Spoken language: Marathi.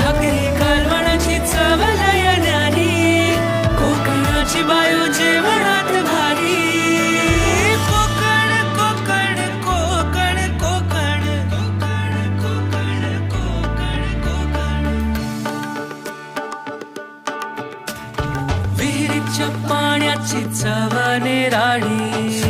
भाकरी कालवणाची चव लय न्यारी, कोकणाची बायो जेवणात भारी। कोकण कोकण कोकण कोकण कोकण कोकण कोकण कोकण। विहिरीच्या पाण्याची चव निराळी,